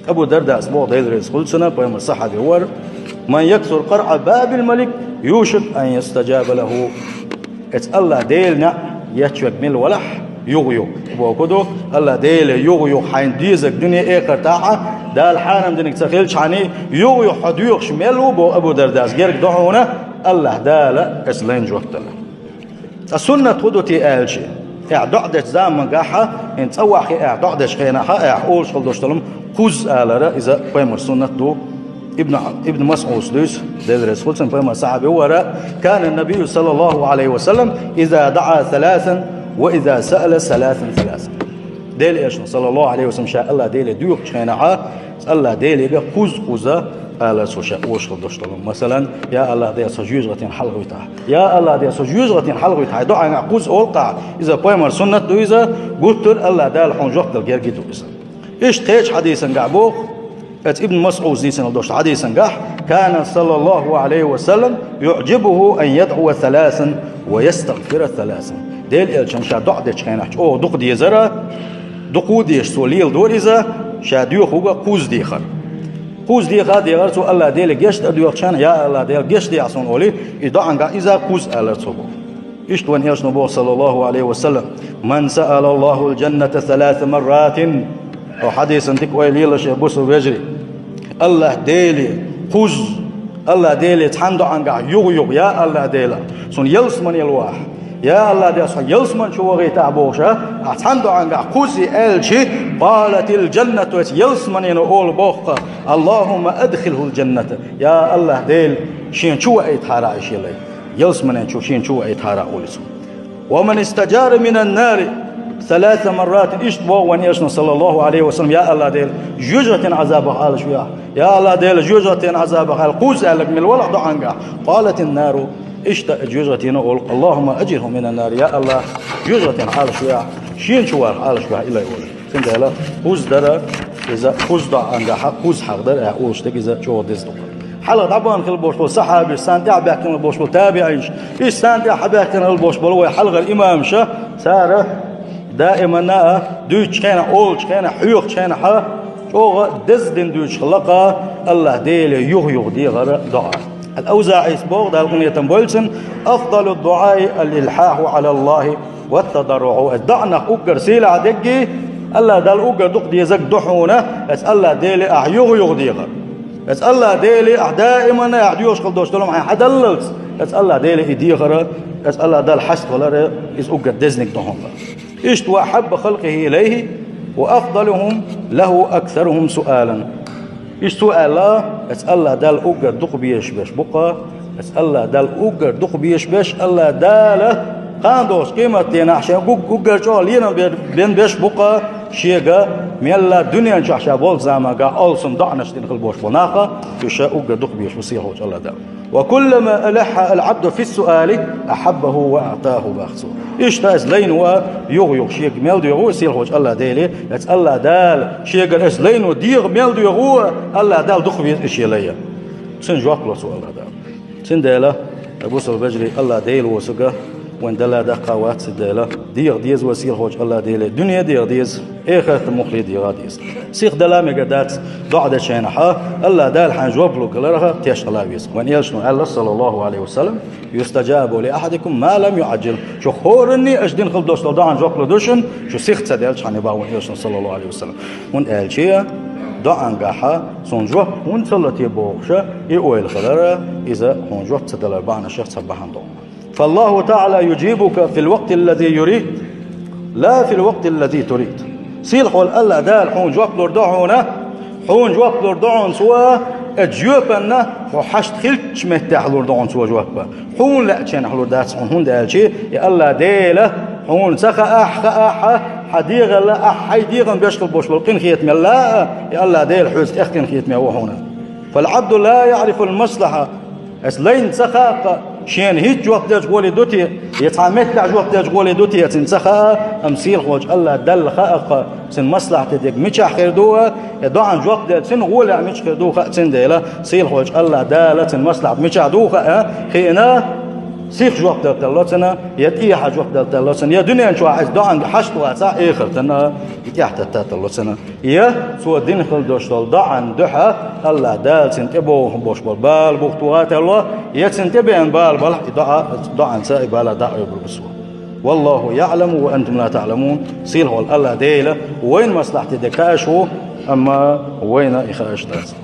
أبو درداء أسبوع ديدرس قل سنة بيوم الصحابي هو من يكسر قرع باب الملك يوشك أن يستجاب له. الله ديلنا يتشوك من الولح يغيو وكدو الله ديل يغيو حين ديزك دنيا إيقر تاعها دال حانم دينك تخيلش عني يغيو حديوك شميلو بو أبو درداس جيرك دعونا الله دال إسلين جوكت الله السنة تخدوتي آلشي اعدعدش زامن قاحة انت أوحي اعدعدش خيناها اعقول شغل دوشتلم قوز آلرا إذا قيمر سنة دو ابن مسعود دوس ديدرس خلصن فيما صحابي هو كان النبي صلى الله عليه وسلم إذا دعا ثلاثا وإذا سأل ثلاثا ديل إيش صلى الله عليه وسلم شاء الله ديل ديوك شينها الله ديل قوزة على سوشا وشغل دوشتلم مثلا يا الله دي سجوجة حلقوتها يا الله دي سجوجة حلقوتها دعا قوز أولقع إذا قيمر سنة دو إذا قلت الله دال حنجوك الجير جيتو إذا إيش تيج حديثا قعبوخ ابن مسعود زيسن الدوش حديثا قح كان صلى الله عليه وسلم يعجبه أن يدعو ثلاثا ويستغفر ثلاثا ديل إلشان شا دعدش خيناش أو دق دي زرا دقو ديش سوليل دور إذا شا ديوخ هو قوز ديخر قوز ديخر ديغر سو الله ديل جشت أدوخشان يا الله ديل جشت دي عصون أولي إدعان قا إذا قوز ألر صبو إشتوان إيش نبو صلى الله عليه وسلم من سأل الله الجنة 3 مرات أو حديث أنتك ويليل شيء بوس ويجري الله ديلي قوز الله ديلي تحندو عنقع يغيغ يا الله ديلا سون يلسمن يلواح يا الله ديلا سون يلسمن شو غي تعبوشا تحندو عنقع قوزي ألشي قالت الجنة يلسمن ينقول بوخ اللهم أدخله الجنة يا الله ديل شين شو أيتحارا عشي لي يلسمن شو شين شو أيتحارا أولسون ومن استجار من النار 3 مرات اشتبوا ونيشنا صلى الله عليه وسلم يا الله ديل جوجة عذابك على شوية يا الله ديل جوجة عذابك على قوز لك من الولد عنك قالت النار اشت جوجة نقول اللهم أجرهم من النار يا الله جوجة على شوية شين شوار على شوية إلا يقول سنت هلا قوز درا إذا قوز ضع عنك قوز حق درا أقولش تك إذا شو دزدق حلا طبعا كل بوش صحابي سانتع بيحكي البوش تابعيش إيش سانتع حبيحكي البوش هو حلقة الإمام شه ساره دائما دوش كان أولش كان حيوخ كان حا شو دزدن دوش خلقه الله ديل يغيغ دي غير دعاء الأوزاعي يسبوغ ده الغنية تنبولسن أفضل الدعاء الإلحاح على الله والتضرع دعنا أقر سيلة دقي الله دال أقر دق دي زك دحونه أس الله ديل يغيغ دي غير أس الله ديل دائما يعديوش خل دوش دلهم حدللس أس الله ديل إدي غير أس الله دال حسق غير إس أقر دزنك دحون إشت وأحب خلقه إليه وأفضلهم له أكثرهم سؤالا إشت سؤال أسأل الله دال أقر دق بيشبش بقى أسأل الله دال أقر دق بيشبش الله دال قاندوس قيمة تناحشة أقر شو لينا بين بيش بقى شيء ميلا دنيا شاشة بول زامة ألسن دعنش تنخل بوش بناقة يشاء أقر دق بيش بصيحه الله دال وكلما ألح العبد في السؤال أحبه وأعطاه بأخصه إشتاز لين ويغيغ شيء ميل ديغو يصير هوج الله ديلي الله دال شيء قرش لين وديغ ميل ديغو الله دال دخبي إشي ليا سن جواب له سؤال دال سن ديلا أبو سو بجري الله ديل وسقه وين دلا دقوات سدلا ديغ ديز وسير هوج الله ديلي دنيا ديغ ديز إخر مخلي ديغ ديز سيخ دلا مقدات ضعد شينحا الله دال حنجواب له كلها تيش الله بيس وين يلشنو الله صلى الله عليه وسلم يستجاب لأحدكم ما لم يعجل شو خورني أجدين خل دوش لو عن جواب له دوشن شو سيخ تدل شان يباون يلشنو صلى الله عليه وسلم وين الشيء دعان قاحا سنجواب وين صلتي بوخشة يقول خلرا إذا هنجواب تدل بعنا شخص سبحان الله فالله تعالى يجيبك في الوقت الذي يريد لا في الوقت الذي تريد سيل حول الله دال حون جواب لردعونا حون جواب لردعون سوا اجيوبنا وحشت خلتش مهتاح لردعون سوا جوابا حون لا تشين حلو داتس حون دال شيء يا الله ديله حون سخا أح حديغ لا حيديغ بيشكل بوش بالقين خيتم لا يا الله ديل حوز اختن خيتم وهنا فالعبد لا يعرف المصلحة اسلين سخا شين هيج وقت جولي دوتي يتعمت لع وقت جولي دوتي يتنسخا امسيل خوج الله دل خاق سن مصلحه ديك مش خير دو يدعن وقت سن غول مش خير دو سن ديلا سيل خوج الله دالت مصلحه مش دو خينا سيخ جواب دلت الله سنة يتيح جواب دلت الله سنة يا دنيا شو عايز دعان حشت واسع آخر تنا يتيح دلت الله سنة يا سو الدين خل دوشتال دعان دحى الله دال سنتبو بوش بالبال بوقتوات الله يتسنتبه ان بال دعان سائب على دعوة بالبسوة والله يعلم وأنتم لا تعلمون سيل هو الله ديله وين مصلحة دكاش هو أما وين إخاش داس